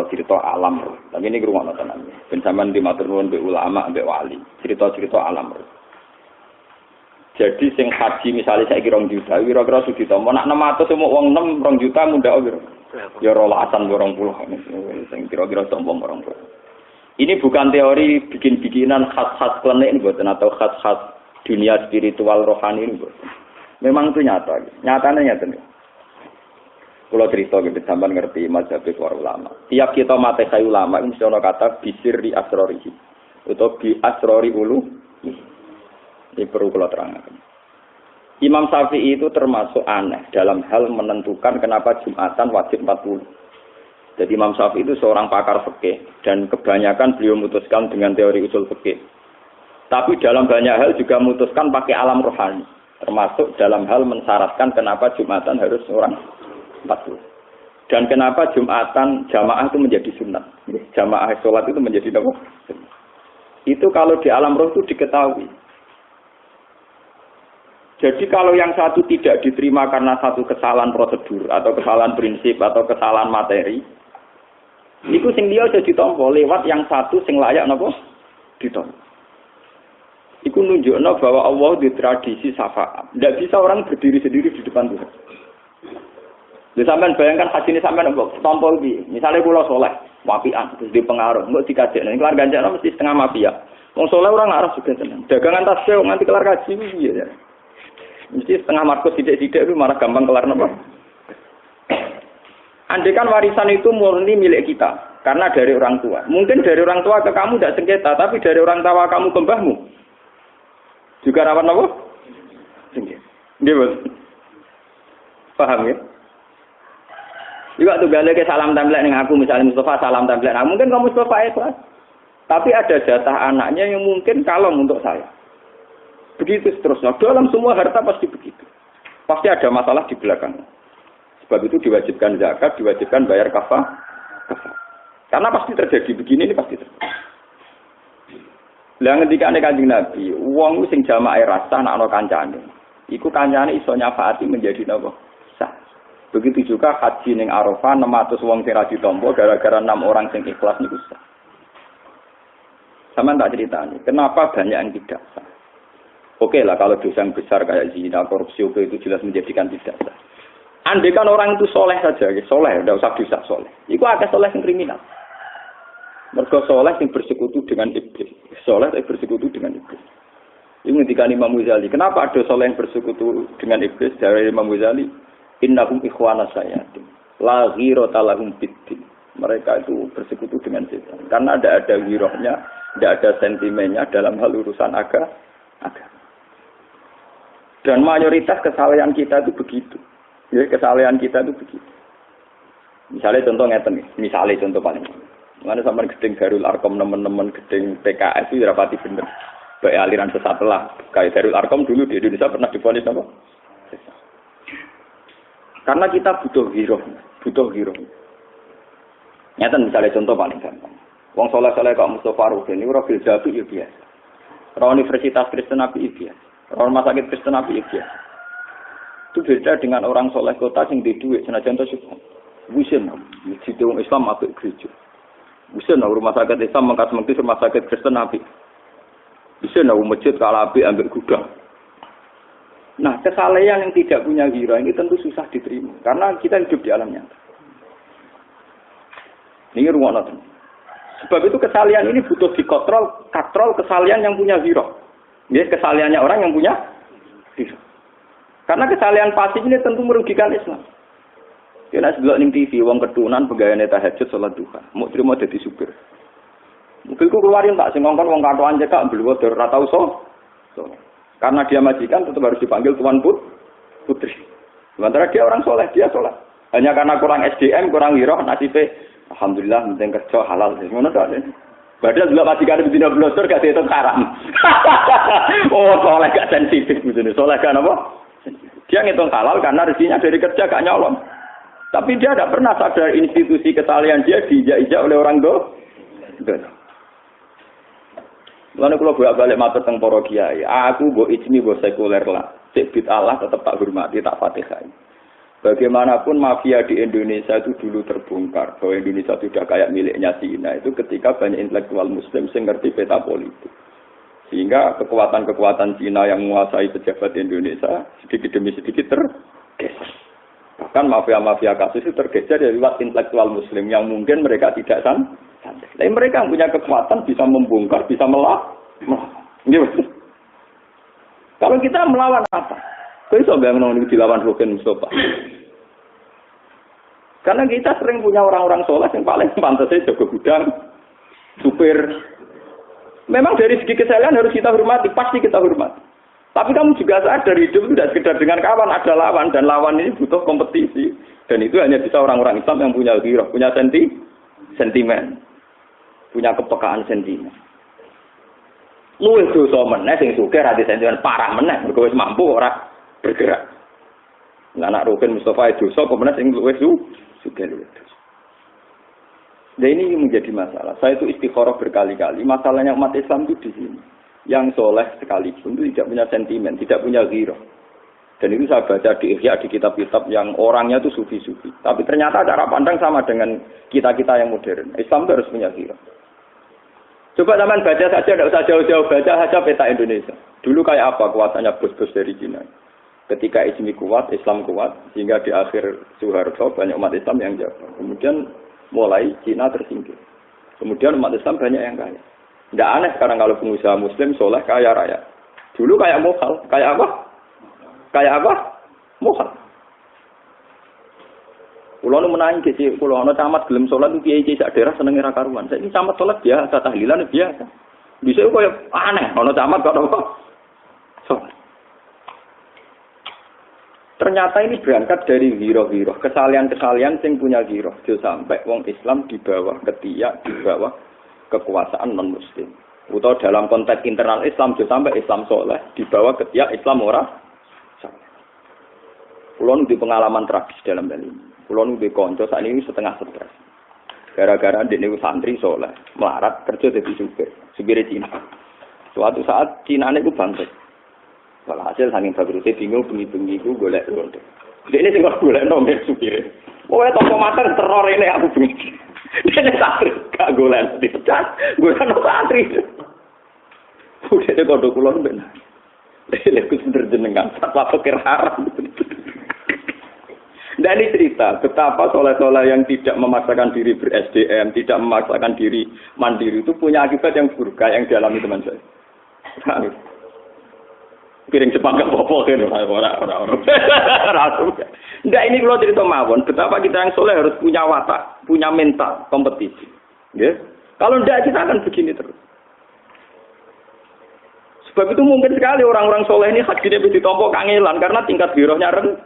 cerita-cerita alam roh. Tapi ini ngrungokno tenan. Ben sampean di matur nuwun mbek ulama, mbek wali. Cerita-cerita alam roh. Jadi sing haji misalnya saya kira 2 juta, kira-kira sejuta. Mau nak 600 semua uang 2 juta muda kira. Ya rolasan 20. Sing kira-kira sombong 20. Ini bukan teori bikin-bikinan khas-khas klenik mboten atau khas-khas dunia spiritual rohani mboten. Memang itu nyata. Nyatanya nyata. Kalau cerita gitu, sampai ngerti mazhab para ulama. Tiap kita matehai ulama, mesti ada kata bisir di asrorihi. Atau bi asrori ulu. Ini perlu kalau terangkan. Imam Syafi'i itu termasuk aneh dalam hal menentukan kenapa Jumatan wajib 40. Jadi Imam Syafi'i itu seorang pakar fikih. Dan kebanyakan beliau memutuskan dengan teori usul fikih. Tapi dalam banyak hal juga memutuskan pakai alam rohani. Termasuk dalam hal mensyaratkan kenapa Jumatan harus orang 40. Dan kenapa Jumatan jamaah itu menjadi sunat. Jamaah sholat itu menjadi apa? Itu kalau di alam roh itu diketahui. Jadi kalau yang satu tidak diterima karena satu kesalahan prosedur atau kesalahan prinsip atau kesalahan materi, itu sing dia jadi ditompo lewat yang satu sing layak napa ditompo. Iku nunjukno bahwa Allah di tradisi syafaat. Tidak bisa orang berdiri sendiri di depan Tuhan. Lha sampean bayangkan haji ini sampean tompo iki. Misale kula saleh, wapian terus di pengaruh, engko dikajekno kelar ganjaran mesti setengah mafia. Wong saleh ora ngarep juga tenan. Dagangan tasbih nganti kelar kaji piye ya. Mesti setengah markus sidik-sidik itu malah gampang kelar napa. Andai kan warisan itu murni milik kita karena dari orang tua. Mungkin dari orang tua ke kamu tidak sengketa, tapi dari orang tua kamu ke mbahmu juga rawan apa? Sengketa. Nggih, paham ya? Juga tuh balik ke salam template ning aku misalnya Mustafa salam template. Nah, mungkin kamu Mustafa ikhlas. Tapi ada jatah anaknya yang mungkin kalong untuk saya. Begitu seterusnya. Dalam semua harta pasti begitu. Pasti ada masalah di belakang. Sebab itu diwajibkan zakat, diwajibkan bayar kafah. Karena pasti terjadi begini, ini pasti terjadi. Lah ketika nek Kanjeng Nabi, wong sing jamaah rasa nak ana kancane. Iku kancane iso nyafaati menjadi napa? Sah. Begitu juga haji ning Arafah 600 wong sing ra ditampa gara-gara 6 orang sing ikhlas niku sah. Sama tak ceritani, kenapa banyak yang tidak sah? Oke lah kalau dosa yang besar kayak zina, korupsi itu jelas menjadikan tidak sah. Andai kan orang itu soleh saja, soleh, tidak usah dosa soleh. Itu ada soleh yang kriminal. Mergo soleh yang bersekutu dengan iblis. Soleh yang bersekutu dengan iblis. Ini ketika Imam Ghazali. Kenapa ada soleh yang bersekutu dengan iblis? Dari Imam Ghazali. Innahum ikhwana sayatin. La ghirata lahum biddin. Mereka itu bersekutu dengan setan. Karena tidak ada wirohnya, tidak ada sentimennya dalam hal urusan agama. Dan mayoritas kesalahan kita itu begitu. Ya, kesalahan kita itu begitu. Misalnya contoh ngeten, misalnya contoh paling. Mana sampai gedeng Darul Arkom teman-teman gedeng PKS itu rapati bener. Baik aliran sesat lah. Kayak Darul Arkom dulu di Indonesia pernah divonis apa? Karena kita butuh giroh. Ngeten misalnya contoh paling gampang. Wong soleh-soleh kok Mustafa Rufin ini ora filsafat ya biasa. Ora Universitas Kristen Nabi ya biasa. Ora rumah sakit Kristen Nabi ya biasa. Itu beda dengan orang soleh kota yang di duit senajan to syukur. Busen, masjid Islam apik gereja. Busen rumah sakit Islam mengkas-mengkis rumah sakit Kristen Nabi. Busen masjid kalau apik ambek gudang. Nah, kesalehan yang tidak punya ghirah ini tentu susah diterima karena kita hidup di alam nyata. Ini ruang nonton. Sebab itu kesalehan ini butuh dikontrol, kesalehan yang punya ghirah. Ya, kesalehannya orang yang punya ghirah. Karena kesalehan pasif ini tentu merugikan Islam. Kena sebelah ning TV wong ketunan pegawai tahajud salat duha, mau terima dadi supir. Mobilku keluarin tak sing ngongkon wong katoan cekak mbluwo ora tau so. Karena dia majikan tetap harus dipanggil tuan putri. Sementara dia orang soleh, dia sholat. Hanya karena kurang SDM, kurang ghirah, nasibnya alhamdulillah penting kerja halal. Ngono to. Padahal juga majikan di dina blosor gak dihitung haram. Oh, soleh gak sensitif gitu. Soleh kan apa? Dia ngitung halal karena rezekinya dari kerja gak nyolong. Tapi dia tidak pernah sadar institusi kesalehan dia diijak-ijak oleh orang do. Lalu kalau bolak-balik matur teng para kiai, aku mbok ijmi mbok sekuler lah. Cek bid'ah tetap tak hormati, tak fatihah. Bagaimanapun mafia di Indonesia itu dulu terbongkar bahwa Indonesia sudah kayak miliknya Cina itu ketika banyak intelektual Muslim yang ngerti peta politik. Sehingga kekuatan-kekuatan Cina yang menguasai pejabat di Indonesia sedikit demi sedikit tergeser. Bahkan mafia-mafia kasus itu tergeser dari lewat intelektual Muslim yang mungkin mereka tidak santai. Tapi mereka yang punya kekuatan bisa membongkar, bisa melawan. Kalau kita melawan apa? Kau bisa nggak menolak dilawan Rukin Mustafa? Karena kita sering punya orang-orang soleh yang paling pantas saja jaga gudang, supir. Memang dari segi kesalahan harus kita hormati, pasti kita hormati. Tapi kamu juga sadar hidup itu tidak sekedar dengan kawan, ada lawan dan lawan ini butuh kompetisi. Dan itu hanya bisa orang-orang Islam yang punya ghirah, punya sentimen, punya kepekaan sentimen. Luwih dosa meneh sing sugih ra sentimen parah meneh, mergo wis mampu ora bergerak. Nah, anak Rukin Mustafa itu dosa kok meneh sing luwih sugih. Dan ini menjadi masalah. Saya itu istikharah berkali-kali. Masalahnya umat Islam itu di sini. Yang soleh sekalipun itu tidak punya sentimen, tidak punya ghirah. Dan itu saya baca di Ihya, di kitab-kitab yang orangnya itu sufi-sufi. Tapi ternyata cara pandang sama dengan kita-kita yang modern. Islam itu harus punya ghirah. Coba zaman baca saja, tidak usah jauh-jauh baca saja peta Indonesia. Dulu kayak apa kuasanya bos-bos dari Cina. Ketika ISMI kuat, Islam kuat, sehingga di akhir Soeharto banyak umat Islam yang jatuh. Kemudian mulai Cina tersingkir. Kemudian umat Islam banyak yang kaya. Tidak aneh sekarang kalau pengusaha Muslim soleh kaya raya. Dulu kayak mohal, kayak apa? Kayak apa? Mohal. Kulo nu menangi sih, kulo ana camat gelem salat ku kiai sak daerah seneng ra karuan. Saiki camat salat biasa, tahlilan biasa. Bisa koyo aneh, ana camat kok apa? Salat. Ternyata ini berangkat dari ghirah-ghirah, kesalahan-kesalahan yang punya ghirah. Sampai wong Islam di bawah ketiak, di bawah kekuasaan non-Muslim. Atau dalam konteks internal Islam, sampai Islam soleh, di bawah ketiak Islam ora soleh. Kulon di pengalaman tragis dalam hal ini. Kulon di konco saat ini setengah stres. Gara-gara dia ini santri soleh, melarat kerja jadi supir Cina. Suatu saat Cina ini bangkit. Kalau hasil saking bagusnya bingung bengi-bengi ku golek londo. Dia ini tinggal golek nomor supir. Oh ya toko mater teror ini aku bengi. Dia santri gak golek dipecat. Golek no santri. Udah dia kodok kulon benar. Dia lekus berjenengan satwa pikir haram. Dan ini cerita betapa soleh-soleh yang tidak memaksakan diri ber-SDM, tidak memaksakan diri mandiri itu punya akibat yang buruk yang dialami teman saya. Piring Jepang gak apa-apa kan orang-orang. Enggak, ini kalau cerita mawon, betapa kita yang soleh harus punya watak, punya mental kompetisi. Ya? Kalau enggak kita akan begini terus. Sebab itu mungkin sekali orang-orang soleh ini hadirnya ditompo kangelan karena tingkat birohnya rendah.